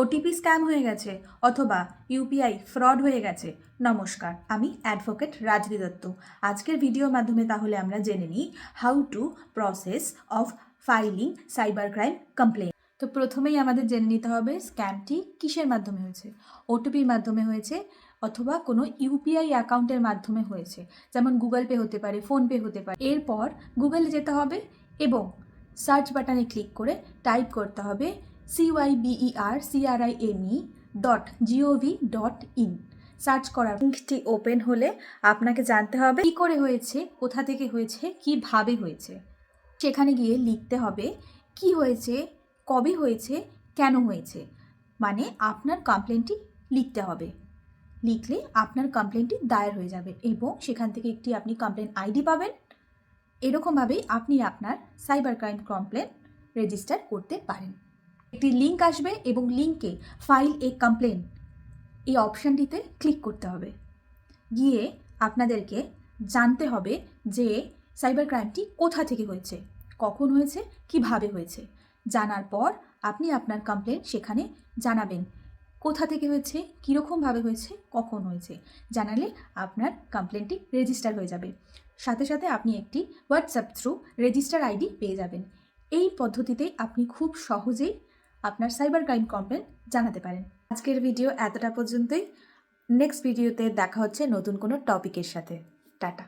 OTP scam হয়ে গেছে অথবা ইউপিআই ফ্রড হয়ে গেছে। নমস্কার, আমি অ্যাডভোকেট রাজদি দত্ত। আজকের ভিডিওর মাধ্যমে তাহলে আমরা জেনে নিই how to process of filing cyber crime complain. তো প্রথমেই আমাদের জেনে নিতে হবে স্ক্যামটি কিসের মাধ্যমে হয়েছে। ওটিপির মাধ্যমে হয়েছে অথবা কোনো ইউপিআই অ্যাকাউন্টের মাধ্যমে হয়েছে, যেমন গুগল পে হতে পারে, ফোনপে হতে পারে। এরপর গুগলে যেতে হবে এবং সার্চ বাটনে ক্লিক করে টাইপ করতে হবে cybercrime.gov.in। সার্চ করার লিঙ্কটি ওপেন হলে আপনাকে জানতে হবে কী করে হয়েছে, কোথা থেকে হয়েছে, কিভাবে হয়েছে। সেখানে গিয়ে লিখতে হবে কি হয়েছে, কবে হয়েছে, কেন হয়েছে, মানে আপনার কমপ্লেনটি লিখতে হবে। লিখলে আপনার কমপ্লেনটি দায়ের হয়ে যাবে এবং সেখান থেকে একটি আপনি কমপ্লেন আইডি পাবেন। এরকমভাবেই আপনি আপনার সাইবার ক্রাইম কমপ্লেন রেজিস্টার করতে পারেন। একটি লিঙ্ক আসবে এবং লিঙ্কে ফাইল এ কমপ্লেন এই অপশানটিতে ক্লিক করতে হবে। গিয়ে আপনাদেরকে জানতে হবে যে সাইবার ক্রাইমটি কোথা থেকে হয়েছে, কখন হয়েছে, কিভাবে হয়েছে। জানার পর আপনি আপনার কমপ্লেন সেখানে জানাবেন কোথা থেকে হয়েছে, কীরকমভাবে হয়েছে, কখন হয়েছে। জানালে আপনার কমপ্লেনটি রেজিস্টার হয়ে যাবে। সাথে সাথে আপনি একটি হোয়াটসঅ্যাপ থ্রু রেজিস্টার আইডি পেয়ে যাবেন। এই পদ্ধতিতে আপনি খুব সহজেই আপনার সাইবার ক্রাইম কমপ্লেন জানাতে পারেন। আজকের ভিডিও এতটা পর্যন্তই। নেক্সট ভিডিওতে দেখা হচ্ছে নতুন কোনো টপিকের সাথে। টাটা।